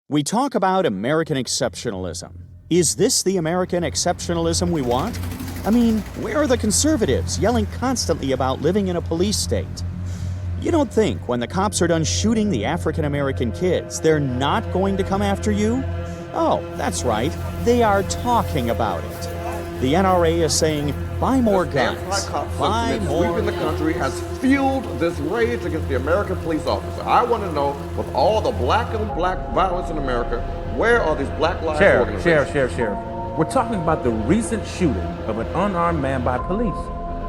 We talk about American exceptionalism. Is this the American exceptionalism we want? I mean, where are the conservatives yelling constantly about living in a police state? You don't think when the cops are done shooting the African American kids, they're not going to come after you? Oh, that's right. They are talking about it. The NRA is saying, buy more guns. Anti-cop Buy sentiment more sweeping the country has fueled this rage against the American police officer. I want to know, with all the black and black violence in America, where are these Black Lives organizations? Sheriff. We're talking about the recent shooting of an unarmed man by police.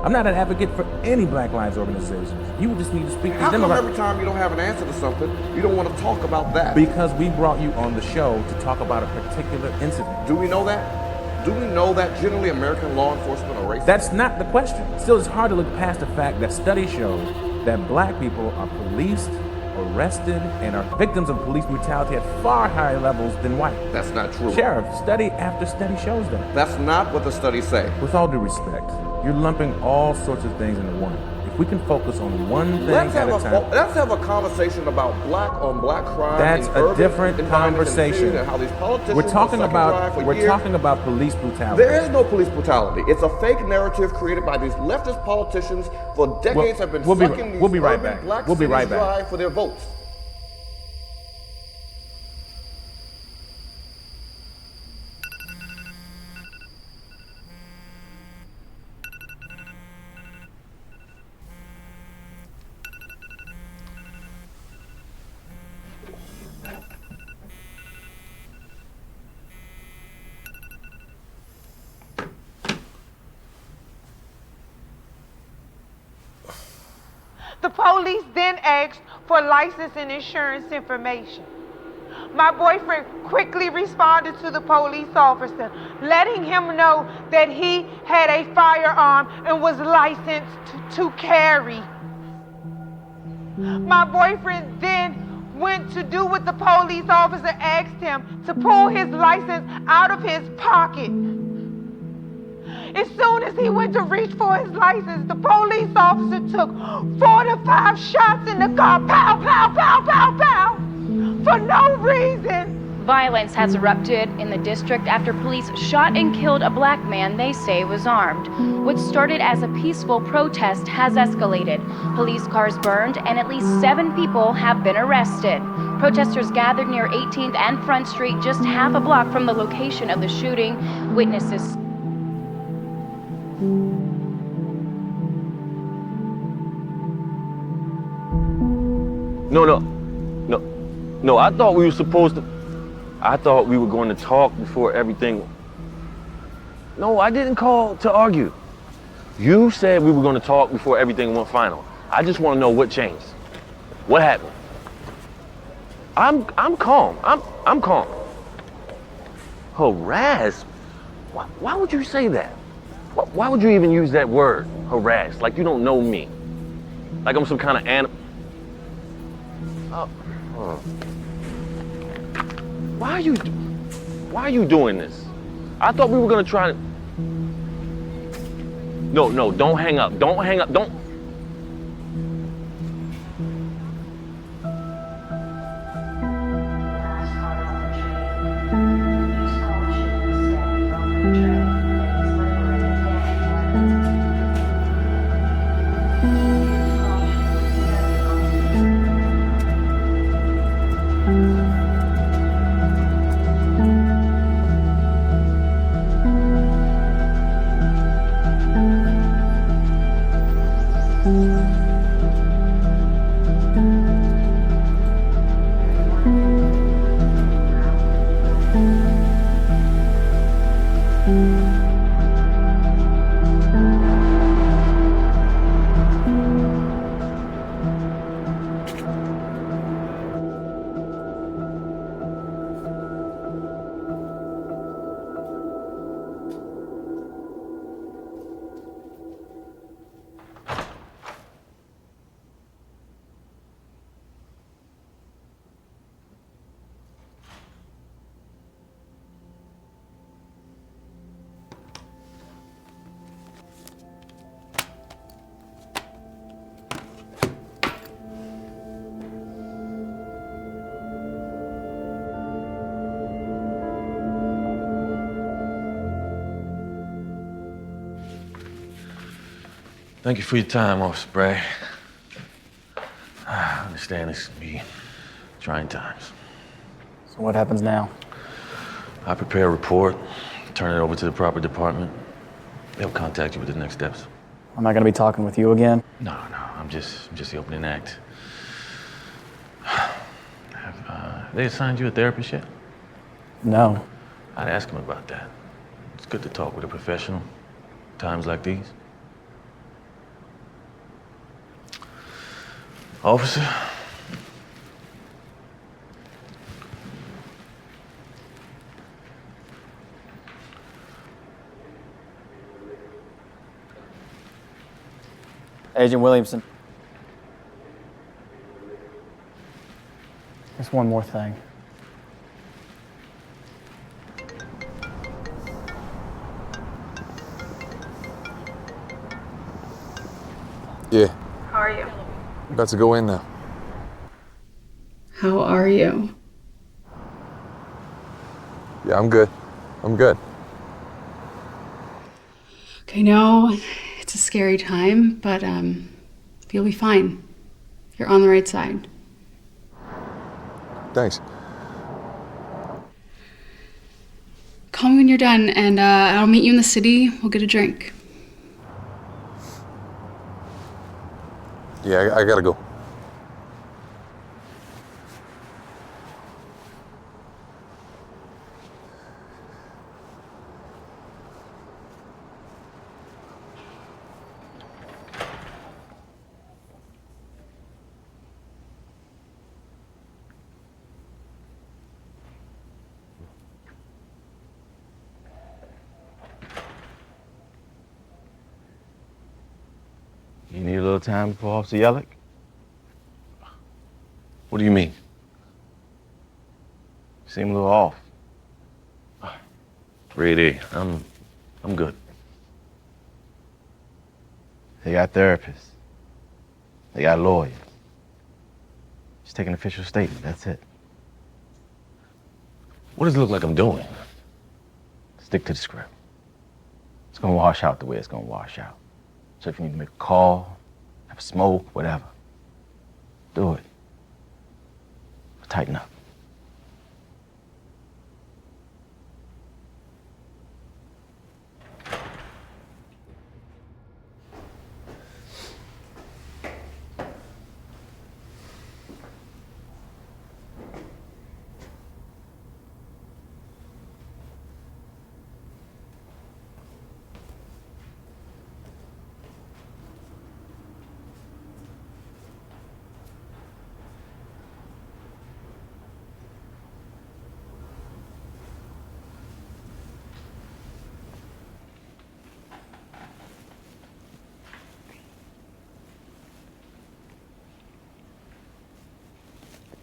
I'm not an advocate for any Black Lives organizations. You just need to speak to How them come about. every time you don't have an answer to something, you don't want to talk about that? Because we brought you on the show to talk about a particular incident. Do we know that? Do we know that generally American law enforcement are racist? That's not the question. Still, it's hard to look past the fact that studies show that black people are policed, arrested, and are victims of police brutality at far higher levels than white. That's not true. Sheriff, study after study shows that. That's not what the studies say. With all due respect, you're lumping all sorts of things into one. If we can focus on one thing Let's at a time. let's have a conversation about black on black crime. That's in a urban different environments and conversation. cities, and how these politicians We're talking are about for years. talking about police brutality. There is no police brutality. It's a fake narrative created by these leftist politicians for decades have been sucking these we'll be right urban back. black We'll be cities right back. dry for their votes. The police then asked for license and insurance information. My boyfriend quickly responded to the police officer, letting him know that he had a firearm and was licensed to carry. My boyfriend then went to do what the police officer asked him, to pull his license out of his pocket. As soon as he went to reach for his license, the police officer took 4 to 5 shots in the car, pow, pow, pow, pow, pow, for no reason. Violence has erupted in the district after police shot and killed a black man they say was armed. What started as a peaceful protest has escalated. Police cars burned and at least 7 people have been arrested. Protesters gathered near 18th and Front Street, just half a block from the location of the shooting. Witnesses No, I thought we were supposed to, I thought we were going to talk before everything. No, I didn't call to argue. You said we were going to talk before everything went final. I just want to know what changed. What happened? I'm calm. I'm calm. Harass? Why would you say that? Why would you even use that word, harass? Like you don't know me. Like I'm some kind of animal. Why are you doing this? I thought we were gonna try to. No, don't hang up. Don't hang up. Don't. Thank you for your time, Officer Bray. I understand this can be trying times. So what happens now? I prepare a report, turn it over to the proper department. They'll contact you with the next steps. I'm not gonna be talking with you again. No, I'm just the opening act. Have they assigned you a therapist yet? No. I'd ask them about that. It's good to talk with a professional. Times like these. Officer? Agent Williamson. There's one more thing. Yeah, How are you? about to go in now. How are you? Yeah, I'm good. I'm good. Okay, no, it's a scary time, but you'll be fine. You're on the right side. Thanks. Call me when you're done, and I'll meet you in the city. We'll get a drink. Yeah, I gotta go. You need a little time before Officer Yellick? What do you mean? You seem a little off. Really, I'm good. They got therapists. They got lawyers. Just take an official statement, that's it. What does it look like I'm doing? Stick to the script. It's gonna wash out the way it's gonna wash out. So if you need to make a call, have a smoke, whatever, do it. But tighten up.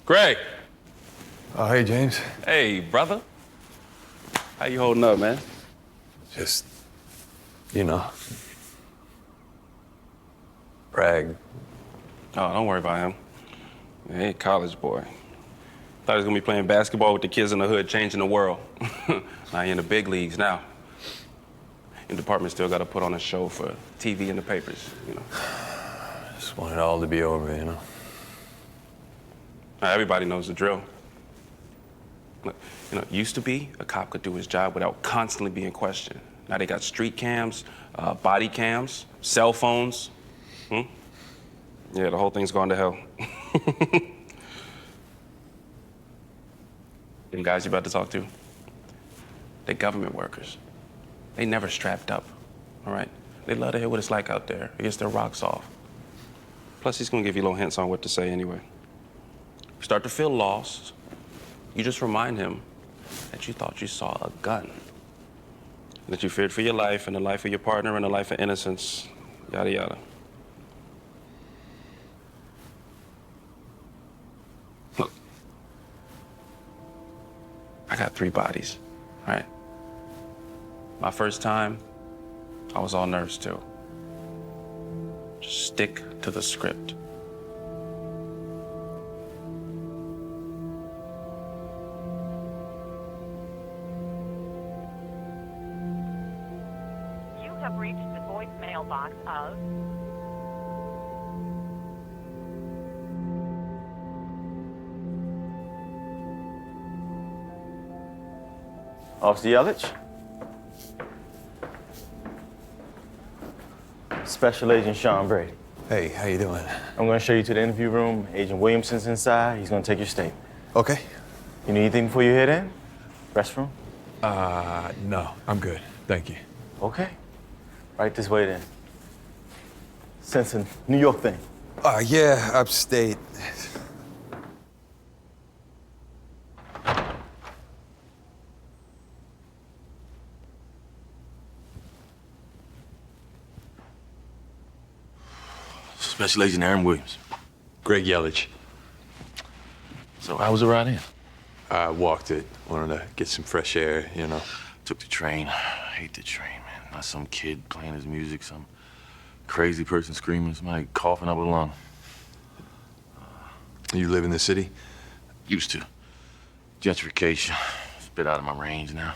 Greg. Oh, hey, James. Hey, brother. How you holding up, man? Just, you know. Bragg. Oh, don't worry about him. Hey, college boy. Thought he was gonna be playing basketball with the kids in the hood, changing the world. Now he in the big leagues now. Your department still gotta put on a show for TV and the papers, you know. Just want it all to be over, you know. Now, everybody knows the drill. Look, you know, it used to be a cop could do his job without constantly being questioned. Now they got street cams, body cams, cell phones. Yeah, the whole thing's gone to hell. Them guys you about to talk to, they're government workers. They never strapped up, all right? They love to hear what it's like out there. It gets their rocks off. Plus, he's gonna give you little hints on what to say anyway. If you start to feel lost, you just remind him that you thought you saw a gun. That you feared for your life and the life of your partner and the life of innocence, yada, yada. Look, I got 3 bodies, right? My first time, I was all nerves too. Just stick to the script. You have reached the voicemail box of. Officer Yelich? Special Agent Shaun Brady. Hey, how you doing? I'm gonna show you to the interview room. Agent Williamson's inside. He's gonna take your statement. Okay. You need anything before you head in? Restroom? No, I'm good. Thank you. Okay. Right this way then. Sense a New York thing. Yeah, upstate. Special Agent Aaron Williams. Greg Yelich. So how was the ride in? I walked it. Wanted to get some fresh air, you know. Took the train. I hate the train, man. Not some kid playing his music, some crazy person screaming, somebody coughing up a lung. You live in the city? Used to. Gentrification. It's a bit out of my range now.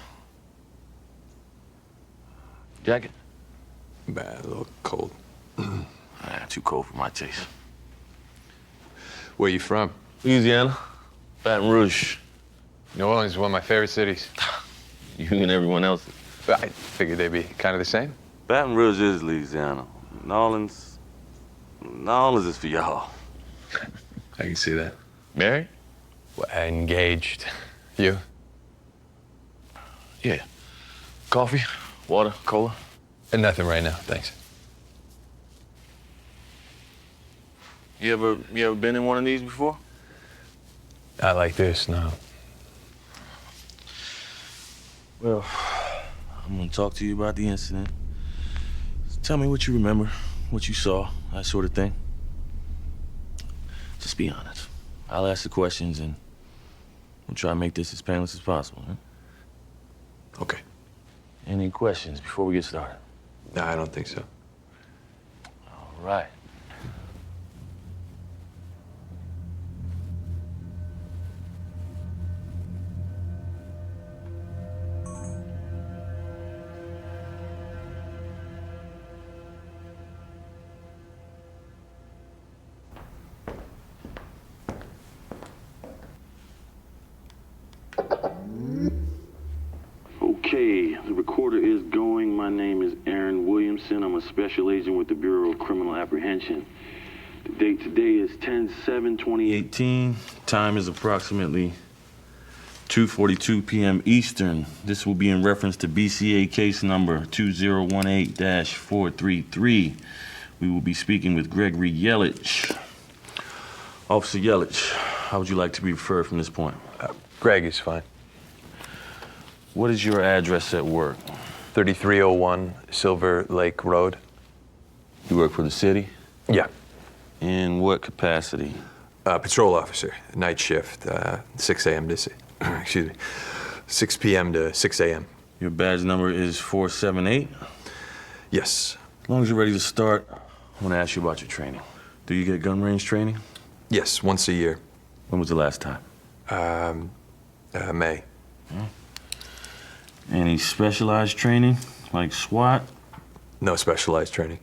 Jacket? Bad, a little cold. Too cold for my taste. Where you from? Louisiana. Baton Rouge. New Orleans is one of my favorite cities. You and everyone else. I figured they'd be kind of the same. Baton Rouge is Louisiana. New Orleans is for y'all. I can see that. Married? Well, engaged. You? Yeah. Coffee, water, cola? And nothing right now, thanks. You ever been in one of these before? Not like this, no. Well, I'm gonna talk to you about the incident. Just tell me what you remember, what you saw, that sort of thing. Just be honest. I'll ask the questions and we'll try to make this as painless as possible, huh? Okay. Any questions before we get started? No, I don't think so. All right. Okay, the recorder is going. My name is Aaron Williamson. I'm a special agent with the Bureau of Criminal Apprehension. The date today is 10/7/2018. Time is approximately 2:42 p.m. Eastern. This will be in reference to BCA case number 2018-433. We will be speaking with Gregory Yelich. Officer Yelich, how would you like to be referred from this point? Greg is fine. What is your address at work? 3301 Silver Lake Road. You work for the city? Yeah. In what capacity? Patrol officer, night shift, 6 a.m. to 6 p.m. to 6 a.m. Your badge number is 478? Yes. As long as you're ready to start, I want to ask you about your training. Do you get gun range training? Yes, once a year. When was the last time? May. Any specialized training, like SWAT? No specialized training.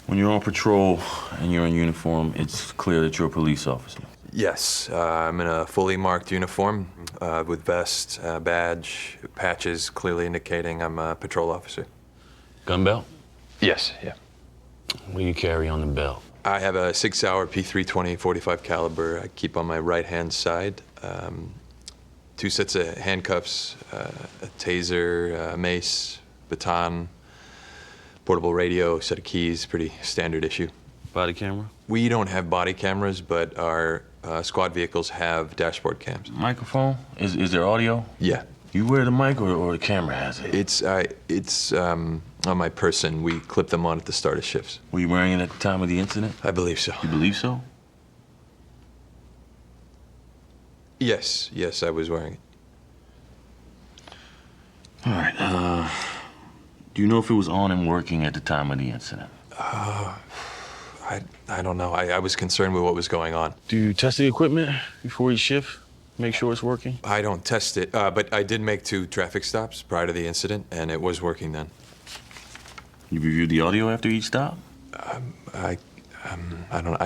When you're on patrol and you're in uniform, it's clear that you're a police officer. Yes, I'm in a fully marked uniform with vest, badge, patches clearly indicating I'm a patrol officer. Gun belt? Yes, yeah. What do you carry on the belt? I have a 6-hour P320 45 caliber I keep on my right-hand side. 2 sets of handcuffs, a taser, a mace, baton, portable radio, set of keys, pretty standard issue. Body camera? We don't have body cameras, but our squad vehicles have dashboard cams. Microphone? Is there audio? Yeah. You wear the mic or the camera has it? It's on my person. We clip them on at the start of shifts. Were you wearing it at the time of the incident? I believe so. You believe so? Yes, I was wearing it. All right, do you know if it was on and working at the time of the incident? I don't know. I was concerned with what was going on. Do you test the equipment before each shift? Make sure it's working? I don't test it, but I did make 2 traffic stops prior to the incident, and it was working then. You reviewed the audio after each stop? I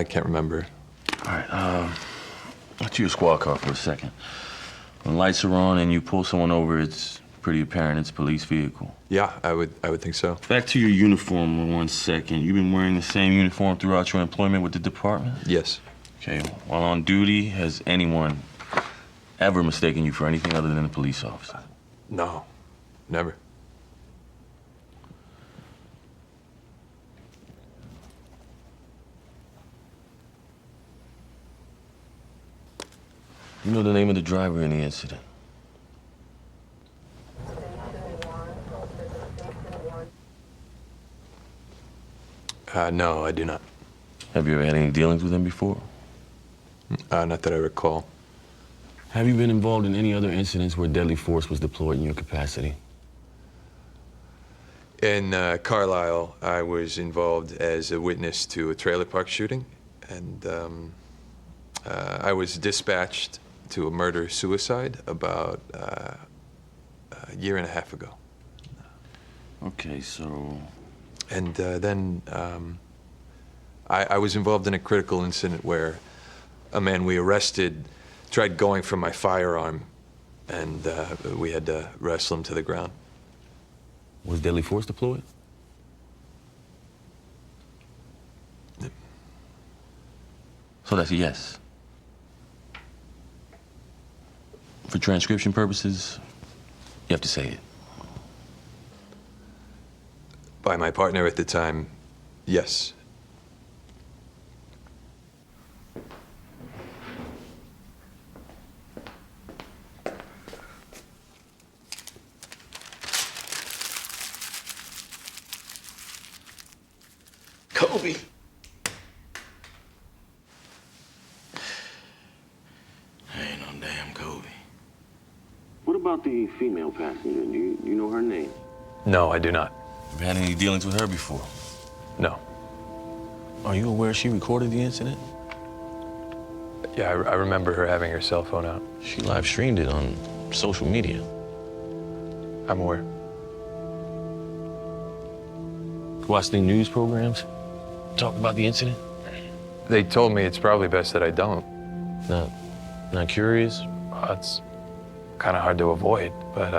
can't remember. All right, let's use your squad car for a second. When lights are on and you pull someone over, it's pretty apparent it's a police vehicle. Yeah, I would think so. Back to your uniform for 1 second. You've been wearing the same uniform throughout your employment with the department? Yes. Okay, while on duty, has anyone ever mistaken you for anything other than a police officer? No, never. You know the name of the driver in the incident? No, I do not. Have you ever had any dealings with him before? Not that I recall. Have you been involved in any other incidents where deadly force was deployed in your capacity? In Carlisle, I was involved as a witness to a trailer park shooting, and I was dispatched to a murder-suicide about a year and a half ago. Okay, so... And then I was involved in a critical incident where a man we arrested tried going for my firearm, and we had to wrestle him to the ground. Was deadly force deployed? So that's a yes. For transcription purposes, you have to say it. By my partner at the time, yes. Kobe. Ain't no damn Kobe. What about the female passenger? Do you know her name? No, I do not. Have you had any dealings with her before? No. Are you aware she recorded the incident? Yeah, I remember her having her cell phone out. She live streamed it on social media. I'm aware. Watch the news programs? Talk about the incident? They told me it's probably best that I don't. Not curious? It's kind of hard to avoid, but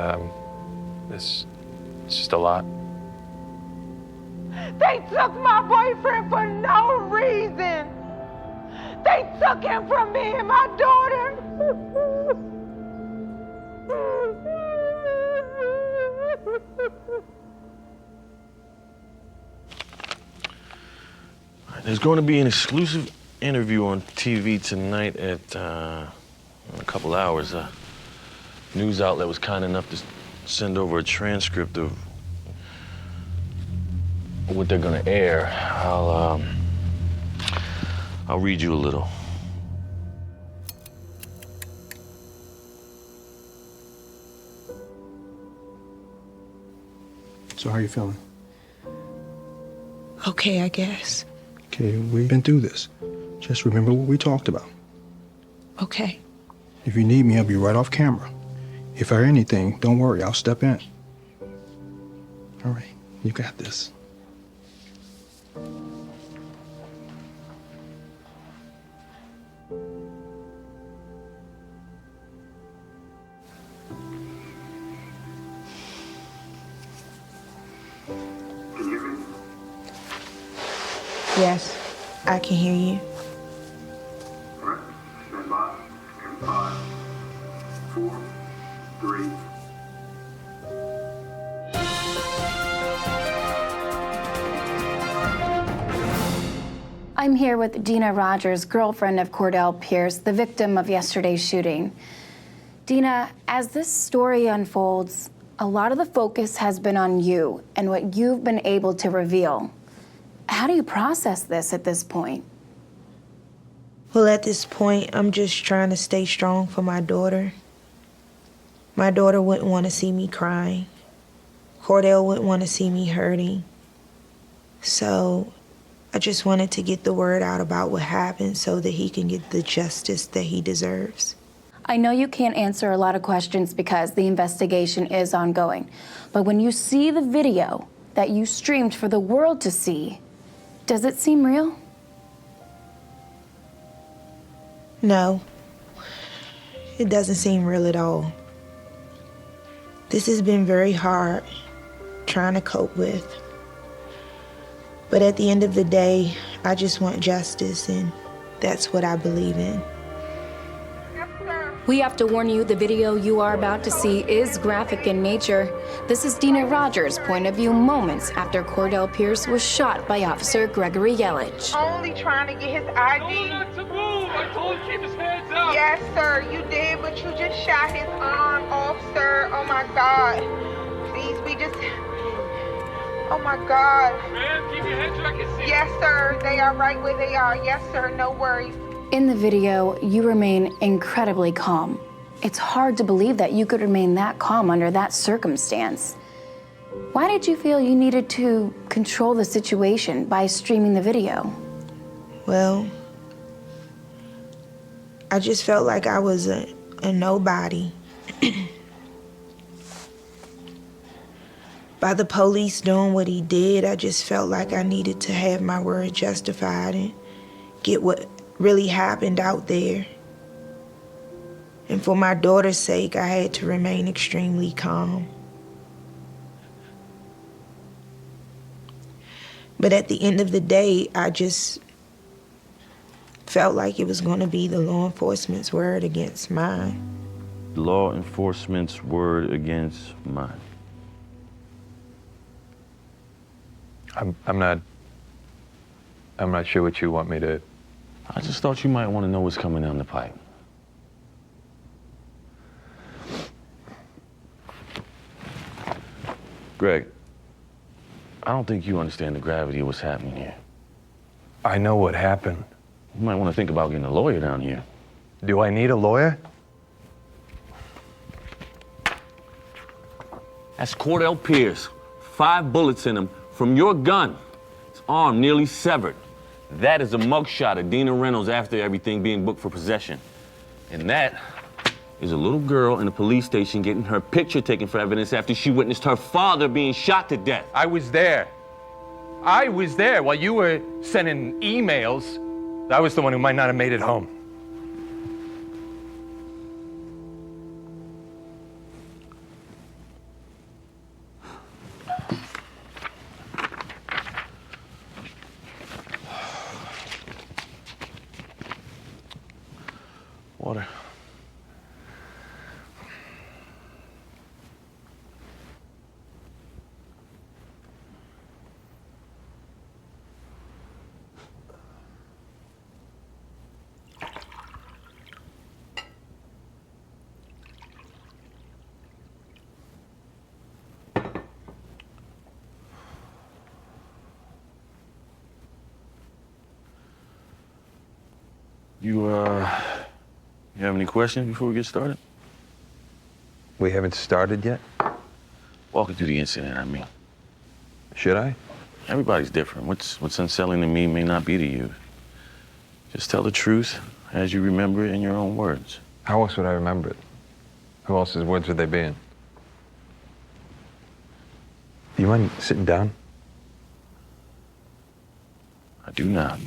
it's just a lot. They took my boyfriend for no reason. They took him from me and my daughter. There's going to be an exclusive interview on TV tonight at in a couple hours. A news outlet was kind enough to send over a transcript of what they're going to air. I'll read you a little. So how are you feeling? Okay, I guess. Okay, we've been through this. Just remember what we talked about. Okay. If you need me, I'll be right off camera. If I hear anything, don't worry, I'll step in. All right, you got this. Yes, I can hear you. All right, stand by. In 5, 4, 3. I'm here with Dina Rogers, girlfriend of Cordell Pierce, the victim of yesterday's shooting. Dina, as this story unfolds, a lot of the focus has been on you and what you've been able to reveal. How do you process this at this point? Well, at this point, I'm just trying to stay strong for my daughter. My daughter wouldn't want to see me crying. Cordell wouldn't want to see me hurting. So I just wanted to get the word out about what happened so that he can get the justice that he deserves. I know you can't answer a lot of questions because the investigation is ongoing, but when you see the video that you streamed for the world to see, Does it seem real? No, it doesn't seem real at all. This has been very hard trying to cope with. But at the end of the day, I just want justice, and that's what I believe in. We have to warn you, the video you are about to see is graphic in nature. This is Dina Rogers' point of view moments after Cordell Pierce was shot by Officer Gregory Yelich. Only trying to get his ID. Told him to move. I told him to keep his hands up. Yes, sir, you did, but you just shot his arm off, sir. Oh my God. Please, we just. Oh my God. Ma'am, keep your head so I can see. Yes, sir, they are right where they are. Yes, sir, no worries. In the video, you remain incredibly calm. It's hard to believe that you could remain that calm under that circumstance. Why did you feel you needed to control the situation by streaming the video? Well, I just felt like I was a nobody. By the police doing what he did, I just felt like I needed to have my word justified and get what really happened out there. And for my daughter's sake, I had to remain extremely calm. But at the end of the day, I just felt like it was going to be the law enforcement's word against mine. Law enforcement's word against mine. I'm not sure what you want me to. I just thought you might want to know what's coming down the pipe. Greg, I don't think you understand the gravity of what's happening here. I know what happened. You might want to think about getting a lawyer down here. Do I need a lawyer? That's Cordell Pierce. 5 bullets in him from your gun. His arm nearly severed. That is a mugshot of Dina Reynolds after everything being booked for possession. And that is a little girl in a police station getting her picture taken for evidence after she witnessed her father being shot to death. I was there. I was there while you were sending emails. I was the one who might not have made it home. Water. You have any questions before we get started? We haven't started yet? Walking through the incident, I mean. Should I? Everybody's different. What's unsettling to me may not be to you. Just tell the truth as you remember it in your own words. How else would I remember it? Who else's words would they be in? Do you mind sitting down? I do not.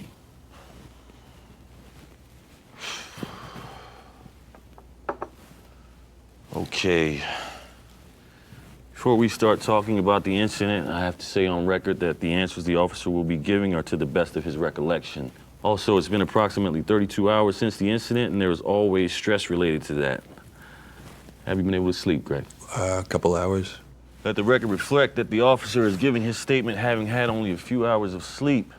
Okay. Before we start talking about the incident, I have to say on record that the answers the officer will be giving are to the best of his recollection. Also, it's been approximately 32 hours since the incident, and there is always stress related to that. Have you been able to sleep, Greg? A couple hours. Let the record reflect that the officer is giving his statement having had only a few hours of sleep.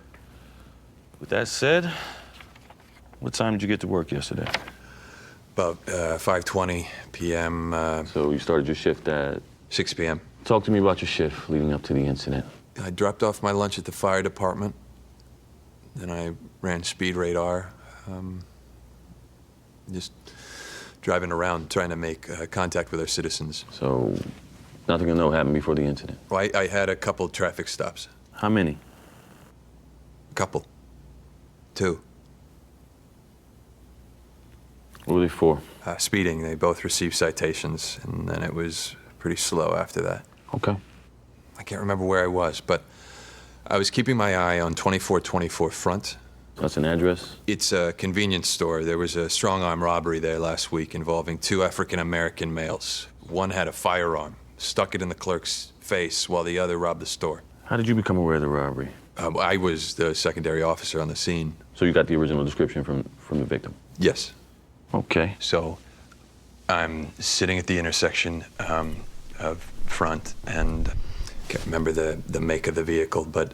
With that said, what time did you get to work yesterday? About 5:20 p.m. So you started your shift at? 6 p.m. Talk to me about your shift leading up to the incident. I dropped off my lunch at the fire department. Then I ran speed radar. Just driving around trying to make contact with our citizens. So nothing to know happened before the incident? Well, I had a couple traffic stops. How many? A couple. 2. What were they for? Speeding. They both received citations, and then it was pretty slow after that. Okay. I can't remember where I was, but I was keeping my eye on 2424 Front. That's an address? It's a convenience store. There was a strong-arm robbery there last week involving 2 African-American males. One had a firearm, stuck it in the clerk's face while the other robbed the store. How did you become aware of the robbery? I was the secondary officer on the scene. So you got the original description from the victim? Yes. Okay. So I'm sitting at the intersection of Front, and I can't remember the make of the vehicle, but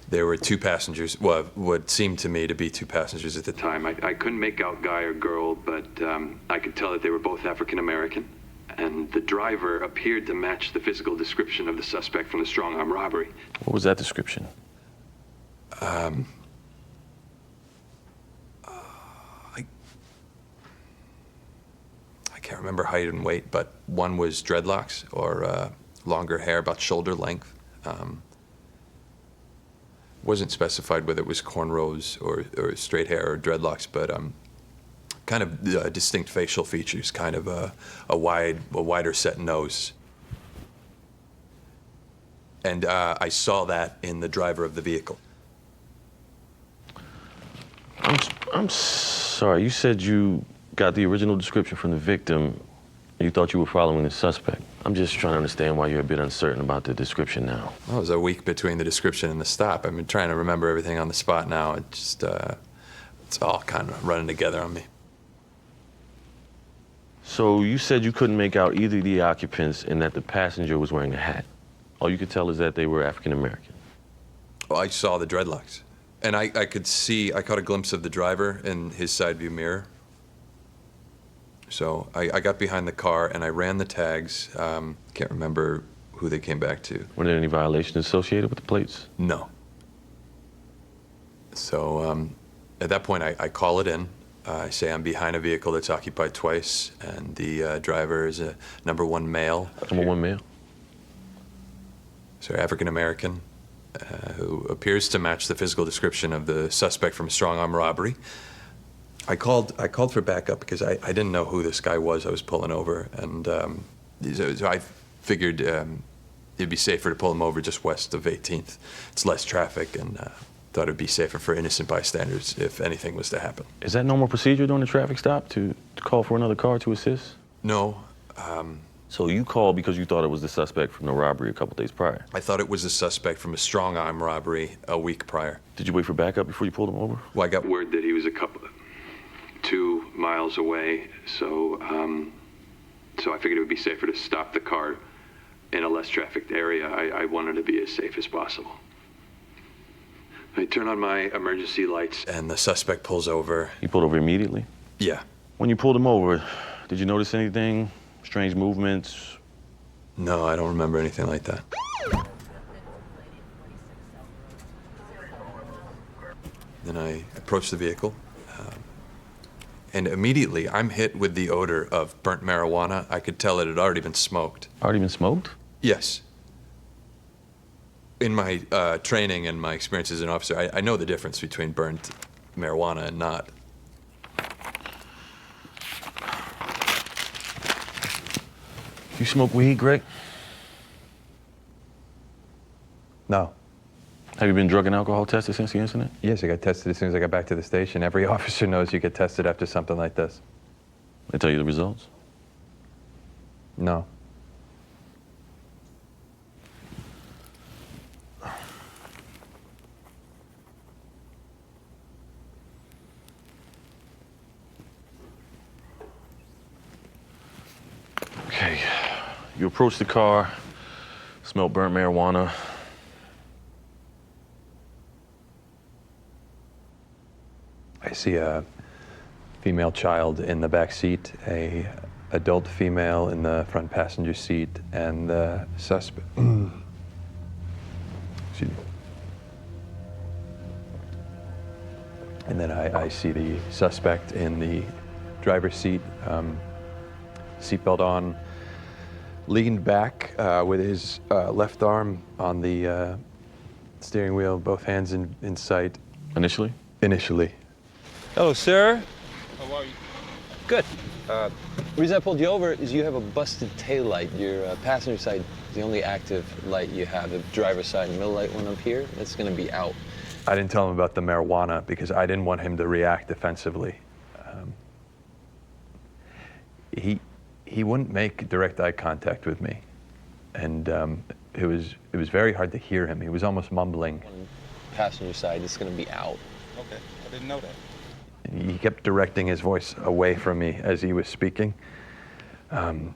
there were 2 passengers, well, what seemed to me to be 2 passengers at the time. I couldn't make out guy or girl, but I could tell that they were both African-American. And the driver appeared to match the physical description of the suspect from the strong-arm robbery. What was that description? I can't remember height and weight, but one was dreadlocks or longer hair, about shoulder length. Wasn't specified whether it was cornrows or straight hair or dreadlocks, but kind of distinct facial features, kind of a wider set nose. And I saw that in the driver of the vehicle. I'm sorry, you said you got the original description from the victim and you thought you were following the suspect. I'm just trying to understand why you're a bit uncertain about the description now. Well, it was a week between the description and the stop. I've been trying to remember everything on the spot now. It just, it's all kind of running together on me. So you said you couldn't make out either of the occupants and that the passenger was wearing a hat. All you could tell is that they were African American. Well, I saw the dreadlocks. And I caught a glimpse of the driver in his side view mirror. So I got behind the car and I ran the tags. Can't remember who they came back to. Were there any violations associated with the plates? No. So at that point, I call it in. I say I'm behind a vehicle that's occupied twice, and the driver is a number 1 male. Number 1 male? So African-American, who appears to match the physical description of the suspect from a strong-arm robbery. I called for backup because I didn't know who this guy was I was pulling over, and so I figured it'd be safer to pull him over just west of 18th. It's less traffic, and thought it'd be safer for innocent bystanders if anything was to happen. Is that normal procedure during a traffic stop to call for another car to assist? No. So you called because you thought it was the suspect from the robbery a couple days prior? I thought it was a suspect from a strong-arm robbery a week prior. Did you wait for backup before you pulled him over? Well, I got word that he was 2 miles away, so I figured it would be safer to stop the car in a less trafficked area. I wanted to be as safe as possible. I turn on my emergency lights, and the suspect pulls over. He pulled over immediately? Yeah. When you pulled him over, did you notice anything? Strange movements? No, I don't remember anything like that. Then I approach the vehicle, and immediately I'm hit with the odor of burnt marijuana. I could tell it had already been smoked. Already been smoked? Yes. In my training and my experience as an officer, I know the difference between burnt marijuana and not. You smoke weed, Greg? No. Have you been drug and alcohol tested since the incident? Yes, I got tested as soon as I got back to the station. Every officer knows you get tested after something like this. They tell you the results? No. Okay. You approach the car, smell burnt marijuana. I see a female child in the back seat, a adult female in the front passenger seat, and the suspect. Excuse me. And then I see the suspect in the driver's seat, seatbelt on, leaned back with his left arm on the steering wheel, both hands in sight. Initially? Initially. Hello, sir. How are you? Good. The reason I pulled you over is you have a busted taillight. Your passenger side is the only active light you have. The driver's side and middle light one up here, that's gonna be out. I didn't tell him about the marijuana because I didn't want him to react defensively. He wouldn't make direct eye contact with me, and it was very hard to hear him. He was almost mumbling. Passenger side is gonna be out. Okay, I didn't know that. He kept directing his voice away from me as he was speaking. And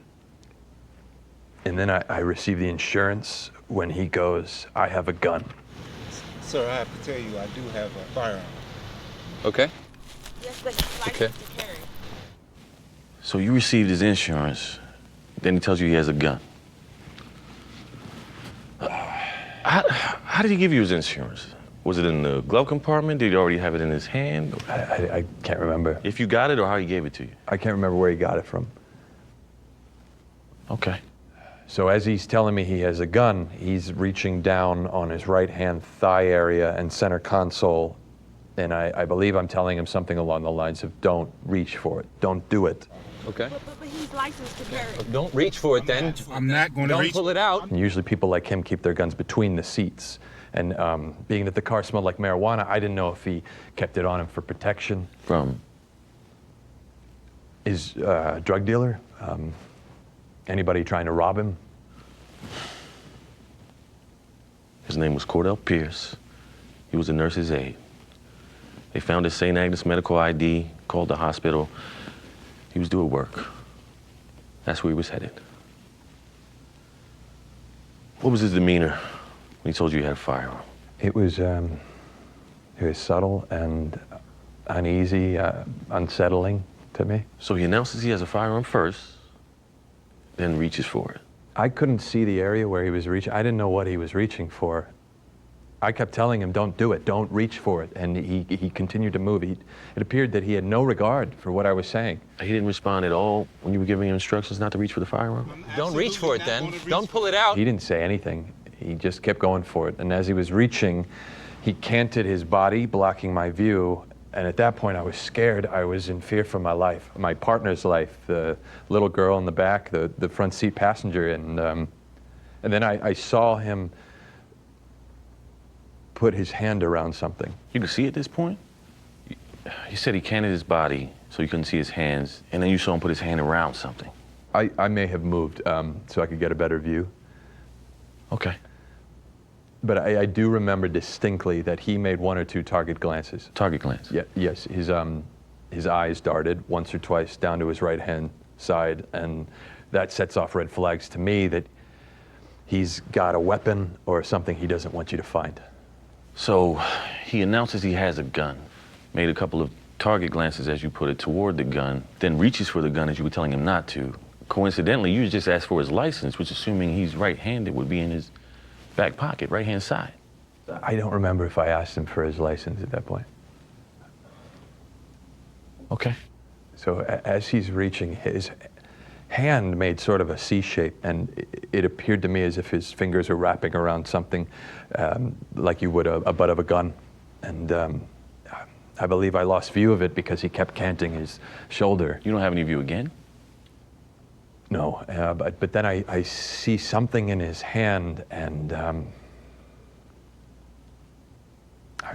then I received the insurance when he goes, "I have a gun." Sir, I have to tell you, I do have a firearm. Okay. Yes, but he's licensed Okay. to carry. So you received his insurance, then he tells you he has a gun. How did he give you his insurance? Was it in the glove compartment? Did he already have it in his hand? I can't remember. If you got it or how he gave it to you? I can't remember where he got it from. Okay. So as he's telling me he has a gun, he's reaching down on his right-hand thigh area and center console, and I believe I'm telling him something along the lines of, "Don't reach for it. Don't do it." Okay. But he's licensed to carry. Don't reach for it then. I'm not going to Don't reach. pull it out. And usually people like him keep their guns between the seats. And being that the car smelled like marijuana, I didn't know if he kept it on him for protection. From? His drug dealer? Anybody trying to rob him? His name was Cordell Pierce. He was a nurse's aide. They found his St. Agnes medical ID, called the hospital. He was due at work. That's where he was headed. What was his demeanor when he told you he had a firearm? It was subtle and uneasy, unsettling to me. So he announces he has a firearm first, then reaches for it. I couldn't see the area where he was reaching. I didn't know what he was reaching for. I kept telling him, "Don't do it, don't reach for it," and he continued to move. It appeared that he had no regard for what I was saying. He didn't respond at all when you were giving him instructions not to reach for the firearm? Don't reach for it then. Don't pull it out. He didn't say anything. He just kept going for it. And as he was reaching, he canted his body, blocking my view. And at that point, I was scared. I was in fear for my life, my partner's life, the little girl in the back, the front seat passenger. And then I saw him put his hand around something. You could see at this point? He said he canted his body so you couldn't see his hands, and then you saw him put his hand around something. I may have moved so I could get a better view. Okay. But I do remember distinctly that he made one or two target glances. Target glance? Yeah, yes. His eyes darted once or twice down to his right-hand side, and that sets off red flags to me that he's got a weapon or something he doesn't want you to find. So he announces he has a gun, made a couple of target glances, as you put it, toward the gun, then reaches for the gun as you were telling him not to. Coincidentally, you just asked for his license, which, assuming he's right-handed, would be in his back pocket, right-hand side. I don't remember if I asked him for his license at that point. Okay. So as he's reaching, his hand made sort of a C shape, and it appeared to me as if his fingers were wrapping around something like you would a butt of a gun. And I believe I lost view of it because he kept canting his shoulder. You don't have any view again? No, but then I see something in his hand, and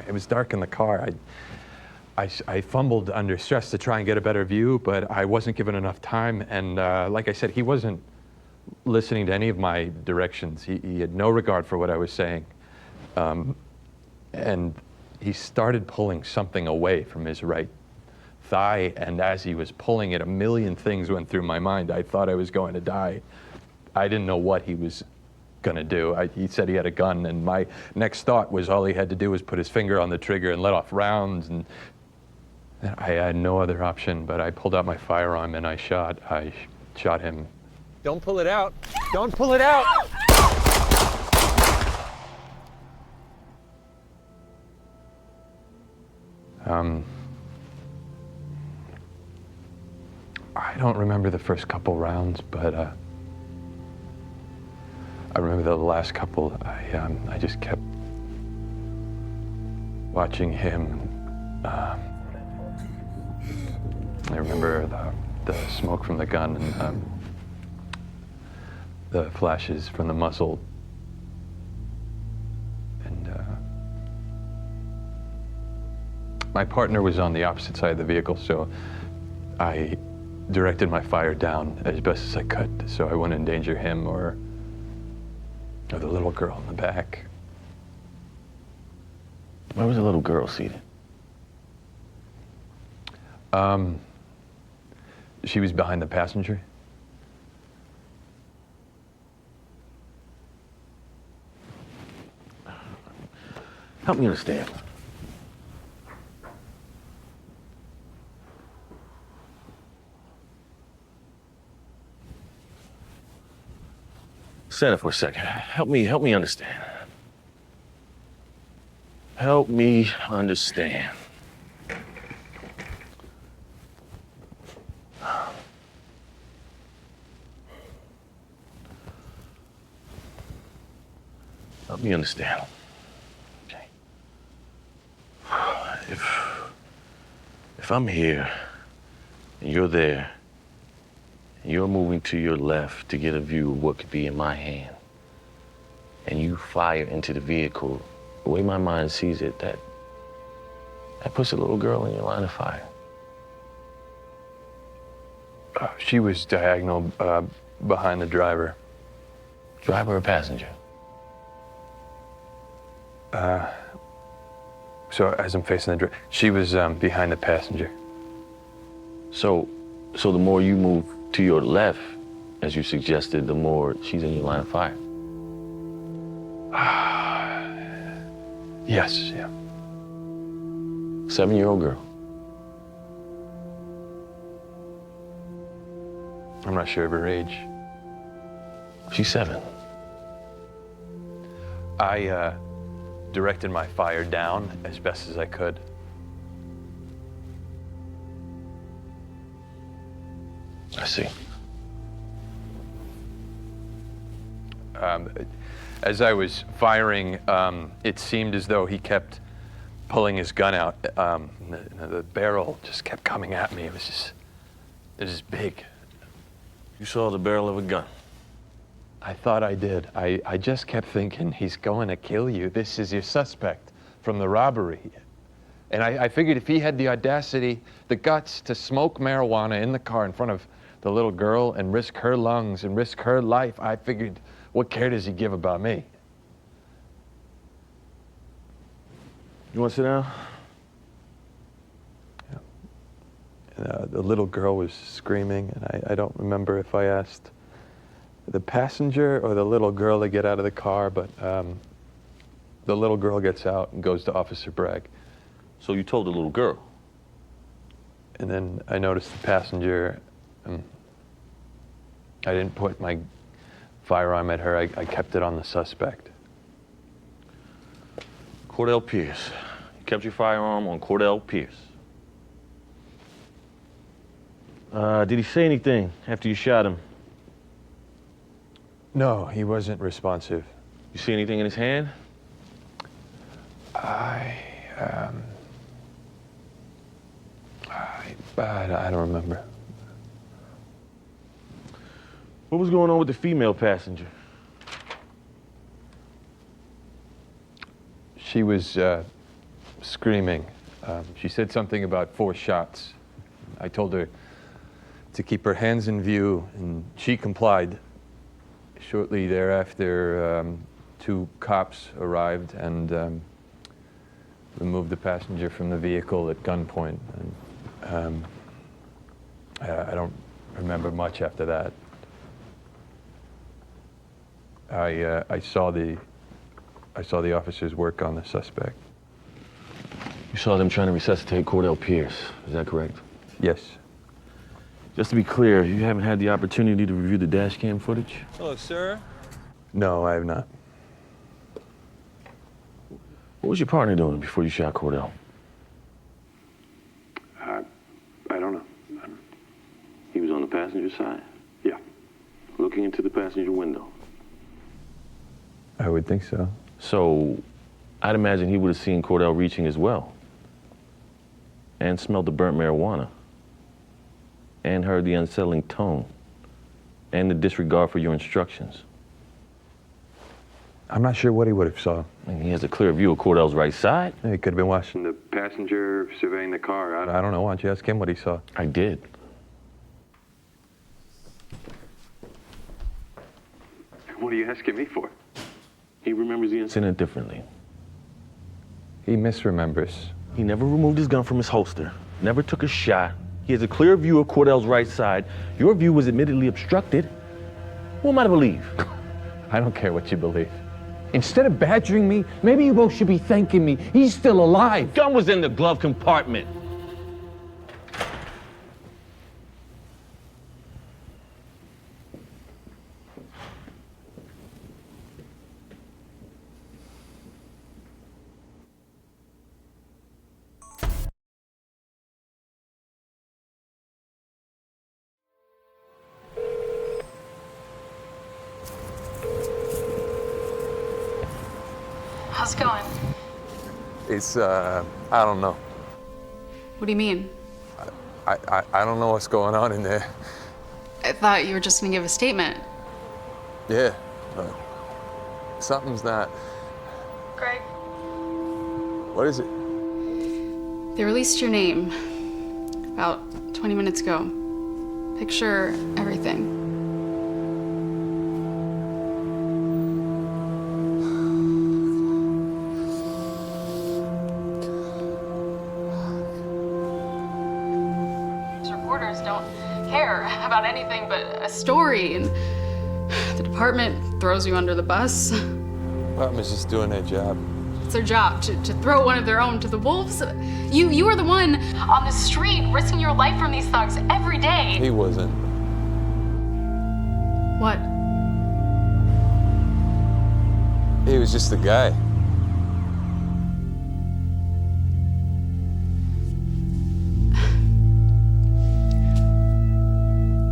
it was dark in the car. I fumbled under stress to try and get a better view, but I wasn't given enough time. And like I said, he wasn't listening to any of my directions. He had no regard for what I was saying. And he started pulling something away from his right thigh. And as he was pulling it, a million things went through my mind. I thought I was going to die. I didn't know what he was going to do. He said he had a gun, and my next thought was all he had to do was put his finger on the trigger and let off rounds. And I had no other option, but I pulled out my firearm and I shot him. Don't pull it out. Don't pull it out. I don't remember the first couple rounds, but I remember the last couple. I just kept watching him. I remember the smoke from the gun and the flashes from the muzzle. And my partner was on the opposite side of the vehicle, so I directed my fire down as best as I could so I wouldn't endanger him or the little girl in the back. Where was the little girl seated? She was behind the passenger. Help me understand. Stand up for a second. Help me understand. Help me understand. Help me understand. Okay. If I'm here and you're there, and you're moving to your left to get a view of what could be in my hand, and you fire into the vehicle, the way my mind sees it, that puts a little girl in your line of fire. She was diagonal behind the driver. Driver or passenger? So as I'm facing the driver, she was behind the passenger. So the more you move to your left, as you suggested, the more she's in your line of fire. Yes, yeah. 7-year-old girl. I'm not sure of her age. She's 7. I directed my fire down as best as I could. I see. As I was firing, it seemed as though he kept pulling his gun out. The barrel just kept coming at me. It was just big. You saw the barrel of a gun? I thought I did. I just kept thinking, he's going to kill you. This is your suspect from the robbery. And I figured if he had the audacity, the guts to smoke marijuana in the car in front of the little girl and risk her lungs and risk her life, I figured, what care does he give about me? You want to sit down? Yeah. The little girl was screaming, and I don't remember if I asked the passenger or the little girl to get out of the car, but the little girl gets out and goes to Officer Bragg. So you told the little girl? And then I noticed the passenger. I didn't point my firearm at her. I kept it on the suspect. Cordell Pierce. You kept your firearm on Cordell Pierce. Did he say anything after you shot him? No, he wasn't responsive. You see anything in his hand? I don't remember. What was going on with the female passenger? She was screaming. She said something about 4 shots. I told her to keep her hands in view, and she complied. Shortly thereafter, 2 cops arrived and removed the passenger from the vehicle at gunpoint. And, I don't remember much after that. I saw the officers work on the suspect. You saw them trying to resuscitate Cordell Pierce, is that correct? Yes. Just to be clear, you haven't had the opportunity to review the dash cam footage? Hello, sir. No, I have not. What was your partner doing before you shot Cordell? I don't know. He was on the passenger side? Yeah. Looking into the passenger window. I would think so. So, I'd imagine he would have seen Cordell reaching as well. And smelled the burnt marijuana. and heard the unsettling tone and the disregard for your instructions. I'm not sure what he would have saw. I mean, he has a clear view of Cordell's right side. Yeah, he could have been watching The passenger surveying the car. I don't know. Why don't you ask him what he saw? I did. What are you asking me for? He remembers the incident differently. He misremembers. He never removed his gun from his holster, never took a shot. He has a clear view of Cordell's right side. Your view was admittedly obstructed. Who am I to believe? I don't care what you believe. Instead of badgering me, maybe you both should be thanking me. He's still alive. Gun was in the glove compartment. How's it going? It's, I don't know. What do you mean? I don't know what's going on in there. I thought you were just gonna give a statement. Yeah, but something's not. Greg. What is it? They released your name about 20 minutes ago. Picture everything. These reporters don't care about anything but a story, and the department throws you under the bus. Department's just doing their job. It's their job to throw one of their own to the wolves. You are the one on the street risking your life from these thugs every day. He wasn't. What? He was just a guy.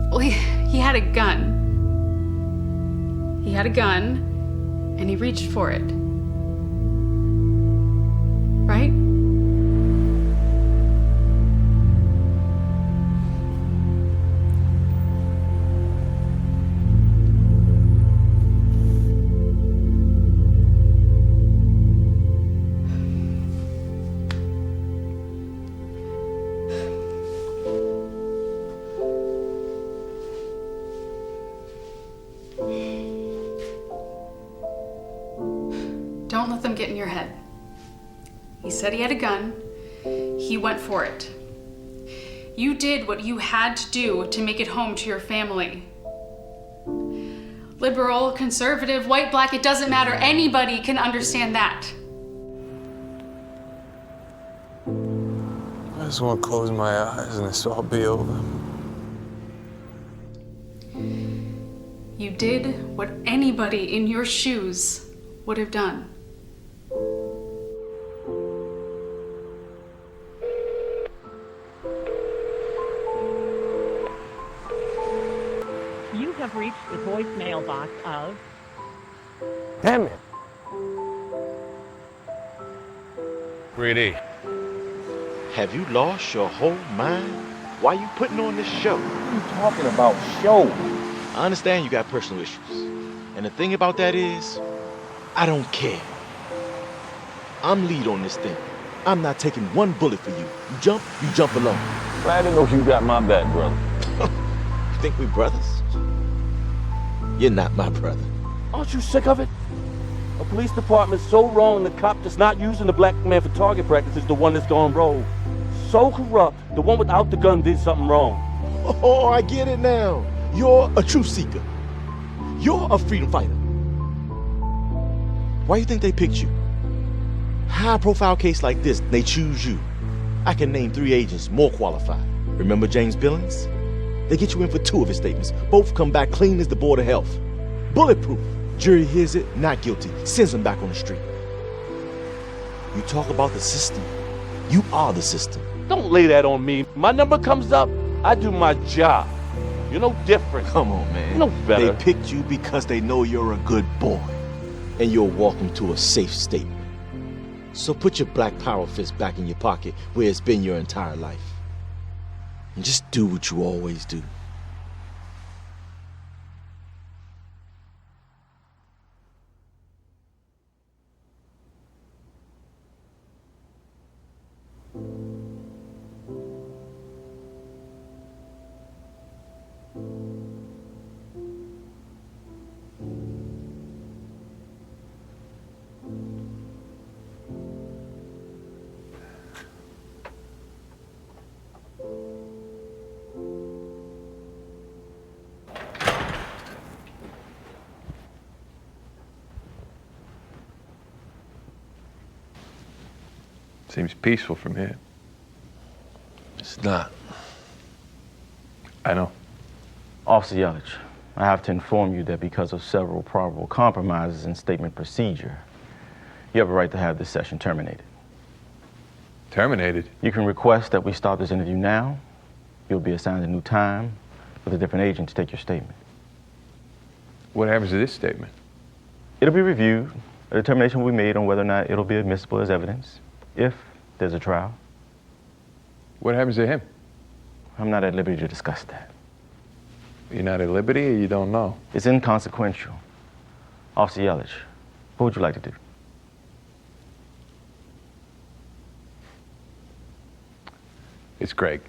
Well, he had a gun. He had a gun, and he reached for it. Right? Don't let them get in your head. He said he had a gun. He went for it. You did what you had to do to make it home to your family. Liberal, conservative, white, black, it doesn't matter. Anybody can understand that. I just want to close my eyes and this will all be over. You did what anybody in your shoes would have done. You have reached the voicemail box of... Damn it. Brady. Have you lost your whole mind? Why you putting on this show? What are you talking about, show? I understand you got personal issues. And the thing about that is, I don't care. I'm lead on this thing. I'm not taking one bullet for you. You jump alone. Glad to know you got my back, brother. You think we brothers? You're not my brother. Aren't you sick of it? A police department so wrong the cop that's not using the black man for target practice is the one that's gone rogue. So corrupt, the one without the gun did something wrong. Oh, I get it now. You're a truth seeker. You're a freedom fighter. Why do you think they picked you? High-profile case like this, they choose you. I can name 3 agents more qualified. Remember James Billings? They get you in for 2 of his statements. Both come back clean as the Board of Health. Bulletproof. Jury hears it, not guilty. Sends them back on the street. You talk about the system. You are the system. Don't lay that on me. My number comes up, I do my job. You're no different. Come on, man. No better. They picked you because they know you're a good boy. And you're welcome to a safe state. So put your black power fist back in your pocket where it's been your entire life. And just do what you always do. Seems peaceful from here. It's not. I know. Officer Yelich, I have to inform you that because of several probable compromises in statement procedure, you have a right to have this session terminated. Terminated? You can request that we stop this interview now. You'll be assigned a new time with a different agent to take your statement. What happens to this statement? It'll be reviewed. A determination will be made on whether or not it'll be admissible as evidence, if there's a trial. What happens to him? I'm not at liberty to discuss that. You're not at liberty, or you don't know? It's inconsequential. Officer Yelich, what would you like to do? It's Greg.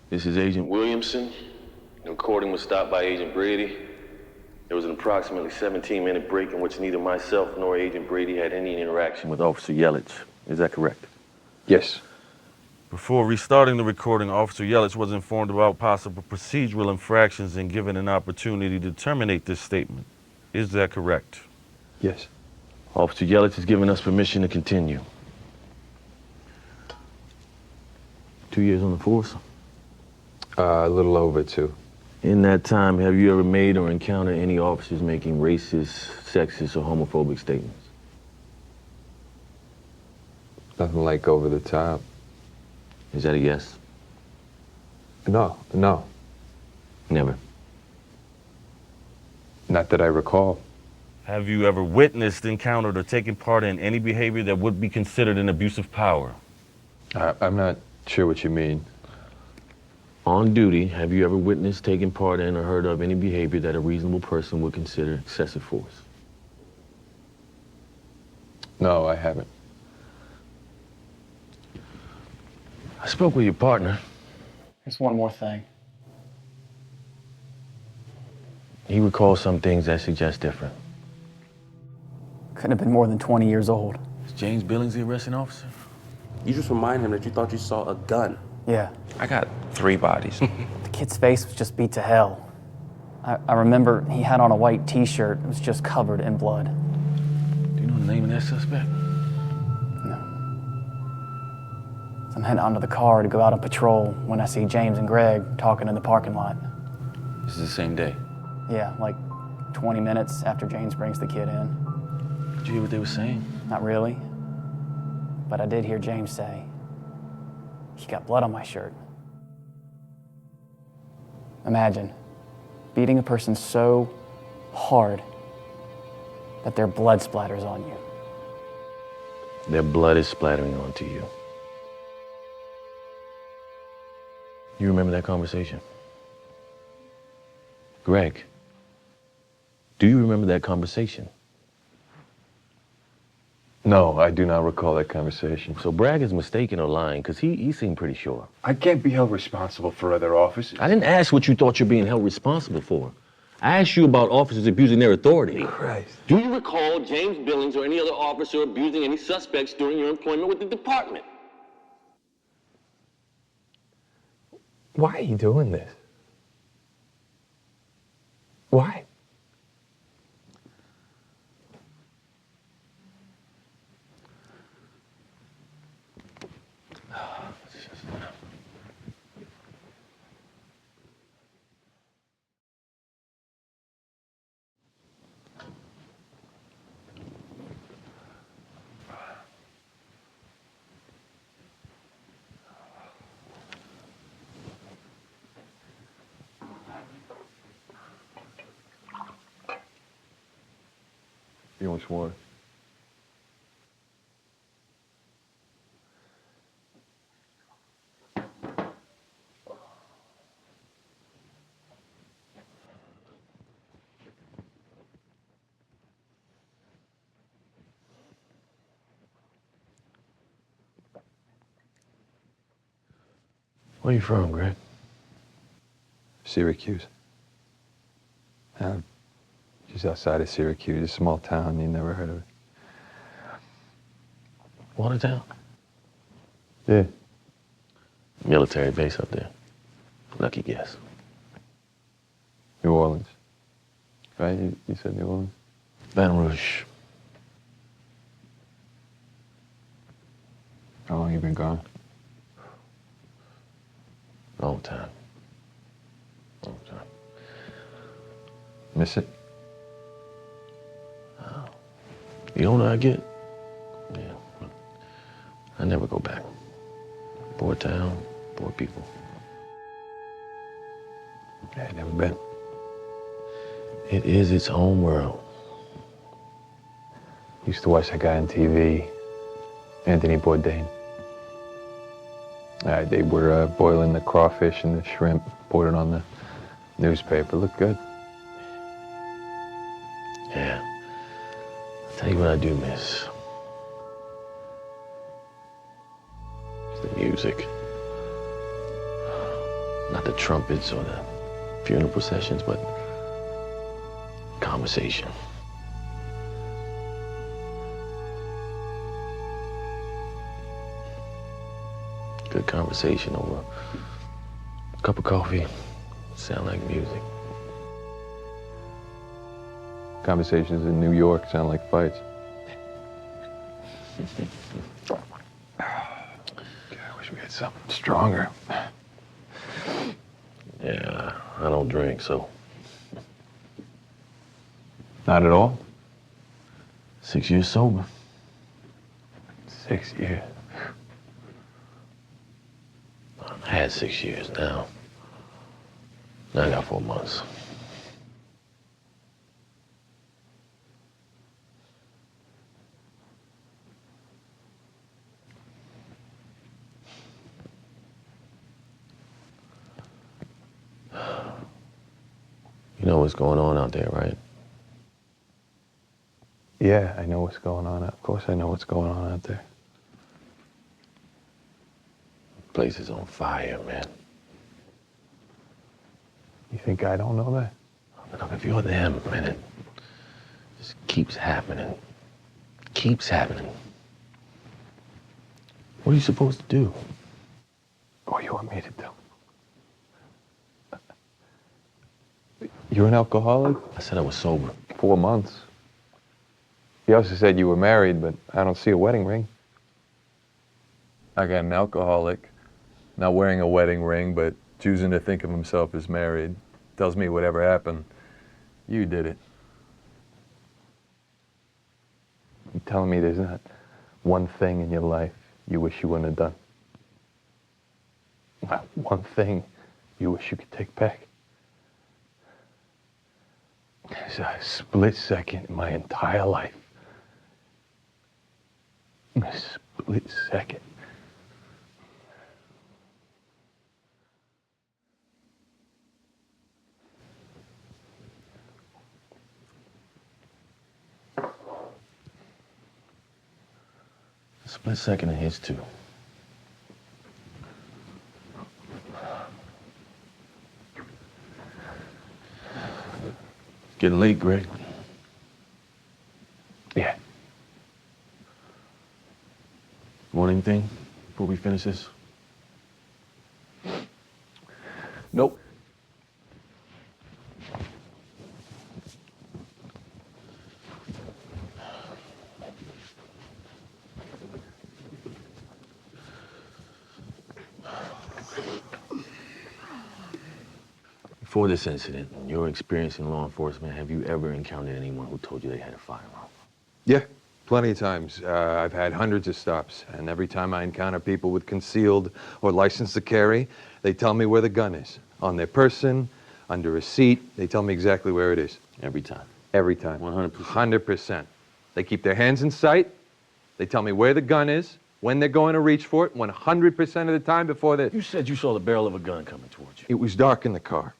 This is Agent Williamson. The recording was stopped by Agent Brady. There was an approximately 17-minute break in which neither myself nor Agent Brady had any interaction with Officer Yelich. Is that correct? Yes. Before restarting the recording, Officer Yelich was informed about possible procedural infractions and given an opportunity to terminate this statement. Is that correct? Yes. Officer Yelich has given us permission to continue. 2 years on the force? A little over 2. In that time, have you ever made or encountered any officers making racist, sexist, or homophobic statements? Nothing like over the top. Is that a yes? No. Never. Not that I recall. Have you ever witnessed, encountered, or taken part in any behavior that would be considered an abuse of power? I'm not sure what you mean. On duty, have you ever witnessed, taken part in, or heard of any behavior that a reasonable person would consider excessive force? No, I haven't. I spoke with your partner. There's one more thing. He recalls some things that suggest different. Couldn't have been more than 20 years old. Is James Billings the arresting officer? You just remind him that you thought you saw a gun. Yeah. I got 3 bodies. The kid's face was just beat to hell. I remember he had on a white t-shirt. It was just covered in blood. Do you know the name of that suspect? No. So I'm heading onto the car to go out on patrol when I see James and Greg talking in the parking lot. This is the same day? Yeah, like 20 minutes after James brings the kid in. Did you hear what they were saying? Not really. But I did hear James say, "He got blood on my shirt." Imagine beating a person so hard that their blood splatters on you. Their blood is splattering onto you. You remember that conversation? Greg, do you remember that conversation? No, I do not recall that conversation. So Bragg is mistaken or lying, because he seemed pretty sure. I can't be held responsible for other officers. I didn't ask what you thought you're being held responsible for. I asked you about officers abusing their authority. Christ. Do you recall James Billings or any other officer abusing any suspects during your employment with the department? Why are you doing this? Why? You want some water? Where you from, Greg? Syracuse. Just outside of Syracuse, a small town, you never heard of it. Watertown? Yeah. Military base up there. Lucky guess. New Orleans. Right? You said New Orleans? Baton Rouge. How long you been gone? Long time. Long time. Miss it? The older I get, yeah, I never go back. Poor town, poor people. Yeah, I never been. It is its own world. Used to watch that guy on TV, Anthony Bourdain. They were boiling the crawfish and the shrimp, poured it on the newspaper. Looked good. Yeah. I'll tell you what I do miss. It's the music. Not the trumpets or the funeral processions, but conversation. Good conversation over a cup of coffee. Sound like music. Conversations in New York sound like fights. God, I wish we had something stronger. Yeah, I don't drink, so. Not at all? 6 years sober. 6 years. I had 6 years now. Now I got 4 months. You know what's going on out there, right? Yeah, I know what's going on. Of course I know what's going on out there. The place is on fire, man. You think I don't know that? Look, if you're them, man, it just keeps happening. Keeps happening. What are you supposed to do? What do you want me to do? You're an alcoholic? I said I was sober. 4 months. You also said you were married, but I don't see a wedding ring. I got an alcoholic, not wearing a wedding ring, but choosing to think of himself as married. Tells me whatever happened, you did it. You telling me there's not one thing in your life you wish you wouldn't have done? Not one thing you wish you could take back? There's a split second in my entire life. A split second. A split second of his too. Getting late, Greg. Yeah. Want anything before we finish this? Nope. Before this incident, in your experience in law enforcement, have you ever encountered anyone who told you they had a firearm? Yeah, plenty of times. I've had hundreds of stops, and every time I encounter people with concealed or license to carry, they tell me where the gun is. On their person, under a seat, they tell me exactly where it is. Every time? Every time. 100%? 100%. They keep their hands in sight, they tell me where the gun is, when they're going to reach for it, 100% of the time before they... You said you saw the barrel of a gun coming towards you. It was dark in the car.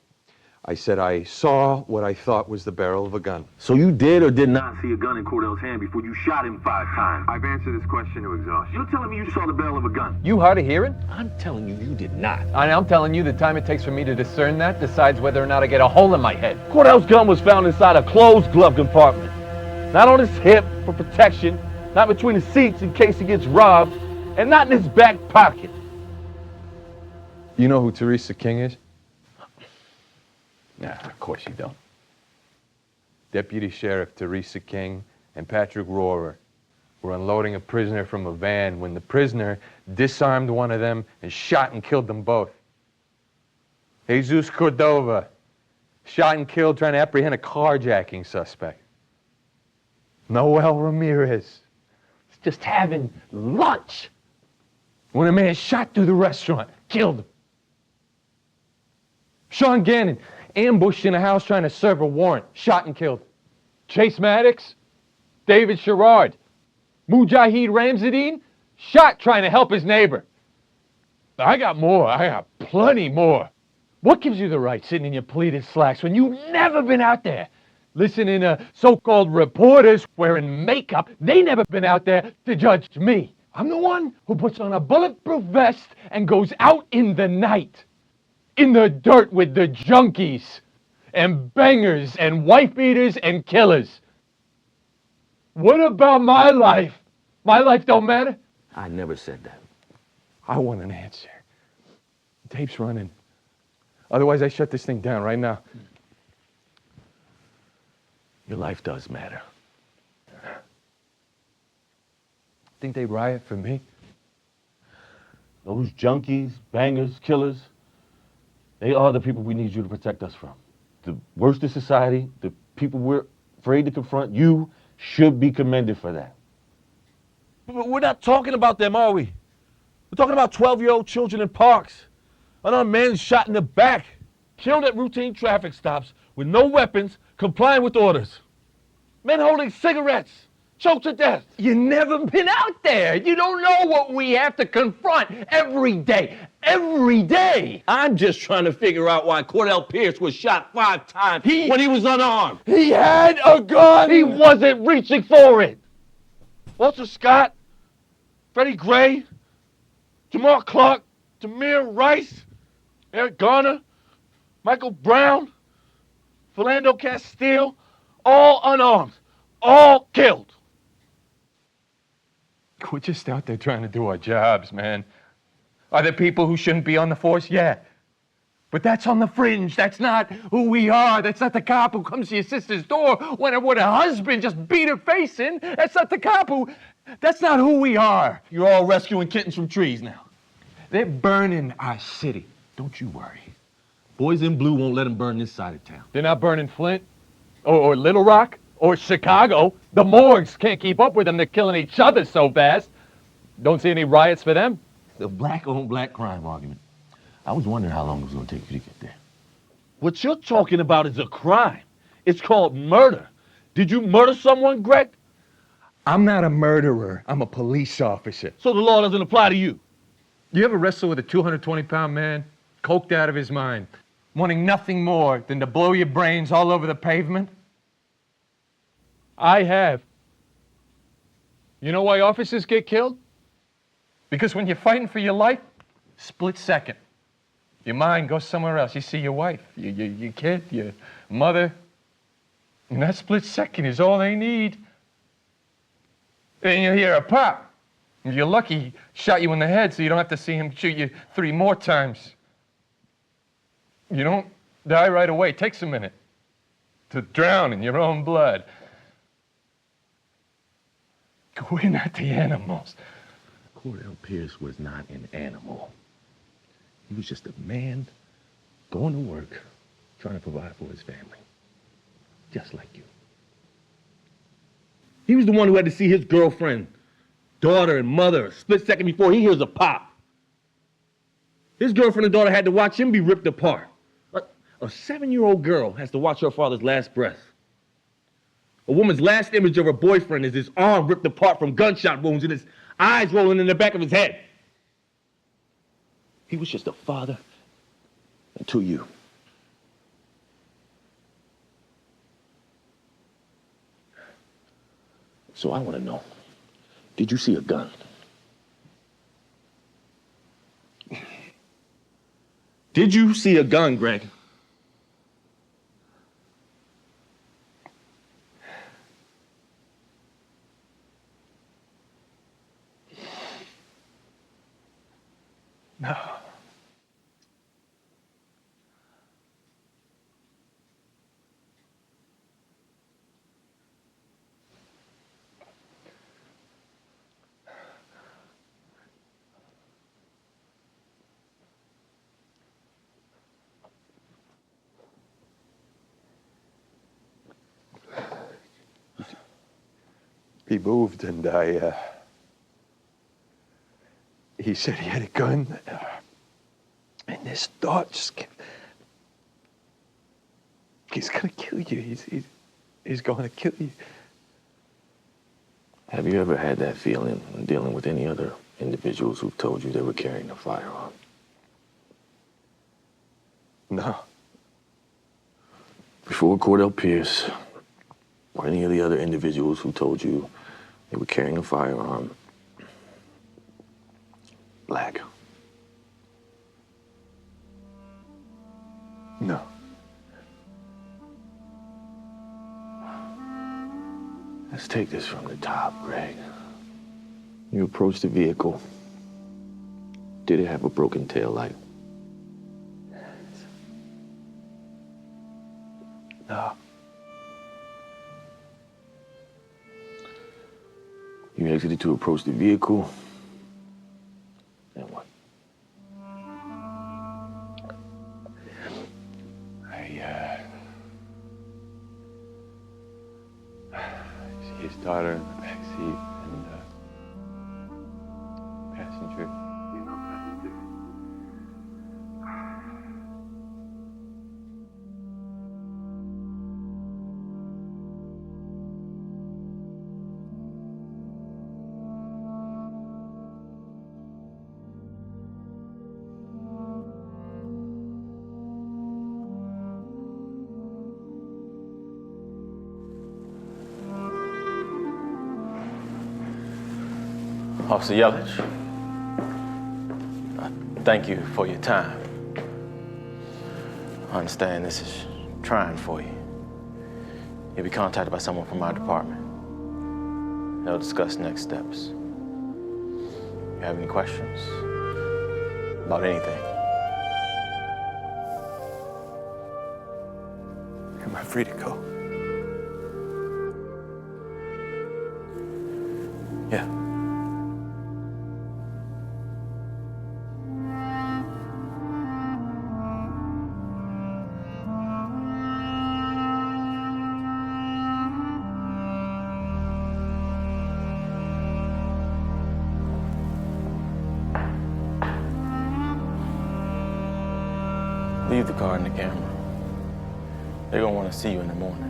I said I saw what I thought was the barrel of a gun. So you did or did not see a gun in Cordell's hand before you shot him 5 times? I've answered this question to exhaustion. You're telling me you saw the barrel of a gun? You hard of hearing? I'm telling you, you did not. And I'm telling you, the time it takes for me to discern that decides whether or not I get a hole in my head. Cordell's gun was found inside a closed glove compartment. Not on his hip for protection, not between the seats in case he gets robbed, and not in his back pocket. You know who Teresa King is? Nah, of course you don't. Deputy Sheriff Teresa King and Patrick Rohrer were unloading a prisoner from a van when the prisoner disarmed one of them and shot and killed them both. Jesus Cordova shot and killed trying to apprehend a carjacking suspect. Noel Ramirez Just having lunch when a man shot through the restaurant, killed him. Shaun Gannon ambushed in a house trying to serve a warrant, shot and killed. Chase Maddox, David Sherrard, Mujahid Ramzadeen, shot trying to help his neighbor. I got more. I got plenty more. What gives you the right sitting in your pleated slacks when you've never been out there? Listening to so-called reporters wearing makeup, they never been out there to judge me. I'm the one who puts on a bulletproof vest and goes out in the night, in the dirt with the junkies and bangers and wife-beaters and killers. What about my life? My life don't matter? I never said that. I want an answer. The tape's running. Otherwise, I shut this thing down right now. Your life does matter. Think they'd riot for me? Those junkies, bangers, killers, they are the people we need you to protect us from. The worst of society, the people we're afraid to confront, you should be commended for that. But we're not talking about them, are we? We're talking about 12-year-old children in parks. Unarmed men shot in the back, killed at routine traffic stops with no weapons, complying with orders. Men holding cigarettes, choked to death. You never been out there. You don't know what we have to confront every day. Every day. I'm just trying to figure out why Cordell Pierce was shot 5 times when he was unarmed. He had a gun. He wasn't reaching for it. Walter Scott, Freddie Gray, Jamal Clark, Tamir Rice, Eric Garner, Michael Brown, Philando Castile, all unarmed, all killed. We're just out there trying to do our jobs, man. Are there people who shouldn't be on the force? Yeah. But that's on the fringe. That's not who we are. That's not the cop who comes to your sister's door when her husband just beat her face in. That's not the cop who... That's not who we are. You're all rescuing kittens from trees now. They're burning our city. Don't you worry. Boys in blue won't let them burn this side of town. They're not burning Flint or Little Rock or Chicago. The morgues can't keep up with them. They're killing each other so fast. Don't see any riots for them. The black-on-black crime argument. I was wondering how long it was going to take you to get there. What you're talking about is a crime. It's called murder. Did you murder someone, Greg? I'm not a murderer. I'm a police officer. So the law doesn't apply to you? You ever wrestle with a 220-pound man, coked out of his mind, wanting nothing more than to blow your brains all over the pavement? I have. You know why officers get killed? Because when you're fighting for your life, split second, your mind goes somewhere else. You see your wife, your kid, your mother, and that split second is all they need. And you hear a pop. If you're lucky, he shot you in the head so you don't have to see him shoot you 3 more times. You don't die right away. It takes a minute to drown in your own blood. We're not the animals. Cordell Pierce was not an animal. He was just a man going to work, trying to provide for his family. Just like you. He was the one who had to see his girlfriend, daughter, and mother a split second before he hears a pop. His girlfriend and daughter had to watch him be ripped apart. A 7-year-old girl has to watch her father's last breath. A woman's last image of her boyfriend is his arm ripped apart from gunshot wounds and his eyes rolling in the back of his head. He was just a father to you. So I want to know, did you see a gun? Did you see a gun, Greg? No. He moved and he said he had a gun. And this thought just kept, he's gonna kill you. He's gonna kill you. Have you ever had that feeling when dealing with any other individuals who've told you they were carrying a firearm? No. Before Cordell Pierce, or any of the other individuals who told you they were carrying a firearm, black? No. Let's take this from the top, Greg. You approached the vehicle. Did it have a broken tail light? No. You exited to approach the vehicle. And what? See his daughter in the back seat and passenger. Officer Yelich, thank you for your time. I understand this is trying for you. You'll be contacted by someone from our department. They'll discuss next steps. You have any questions about anything? Am I free to go? Yeah. Leave the car in the camera. They're gonna want to see you in the morning.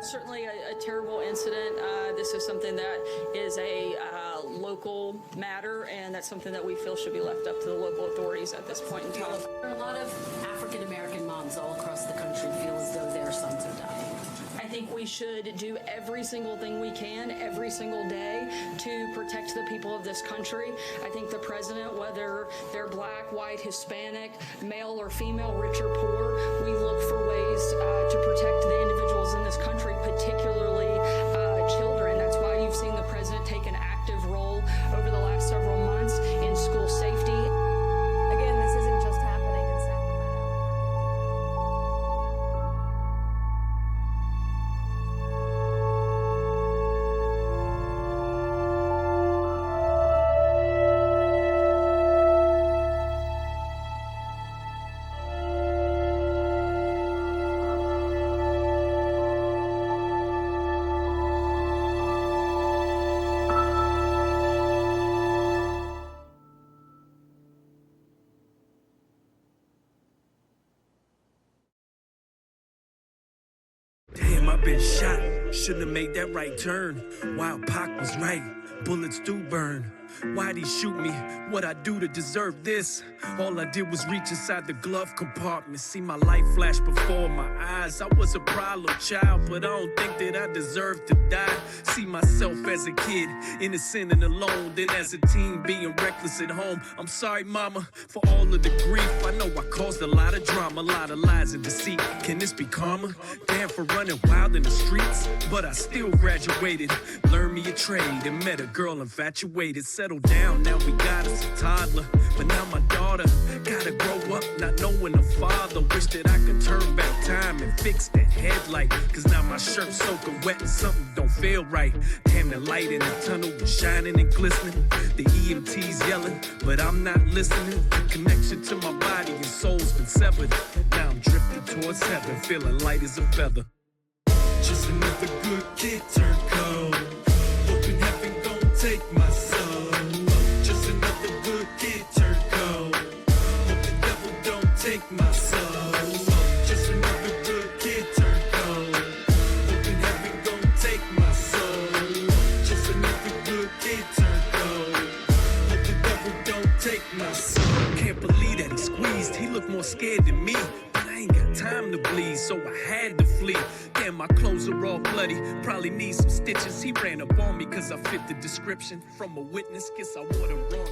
Certainly a terrible incident. This is something that is a local matter, and that's something that we feel should be left up to the local authorities at this point in time. A lot of African American moms all across the country feel as though their sons are dying. I think we should do every single thing we can, every single day, to protect the people of this country. I think the president, whether they're black, white, Hispanic, male or female, rich or poor, we look for ways to protect the individuals in this country, particularly children. That's why you've seen the president take an active role over the last several months in school safety. Again, this isn't just happening in Sacramento. Damn, I've been shot. Shouldn't have made that right turn. While Pac was right, bullets do burn. Why'd he shoot me? What'd I do to deserve this? All I did was reach inside the glove compartment, see my life flash before my eyes. I was a problem child, but I don't think that I deserve to die. See myself as a kid, innocent and alone, then as a teen being reckless at home. I'm sorry, mama, for all of the grief. I know I caused a lot of drama, a lot of lies and deceit. Can this be karma? Damn for running wild in the streets, but I still graduated. Learned me a trade and met a girl infatuated. Settled down, now we got us a toddler. But now my daughter gotta grow up not knowing a father. Wish that I could turn back time and fix that headlight, cause now my shirt's soaking wet and something don't feel right. Damn, the light in the tunnel is shining and glistening. The EMT's yelling, but I'm not listening. The connection to my body and soul's been severed. Now I'm drifting towards heaven, feeling light as a feather. Just another good kid turned cold, hoping heaven gon' take my soul. Just another good kid turned cold, hope the devil don't take my soul. Just another good kid turned cold, hoping heaven gon' take my soul. Just another good kid turned cold, hope the devil don't take my soul. Can't believe that he squeezed, he looked more scared than me. I ain't got time to bleed, so I had to flee. Damn, my clothes are all bloody, probably need some stitches. He ran up on me cause I fit the description. From a witness, guess I wore the wrong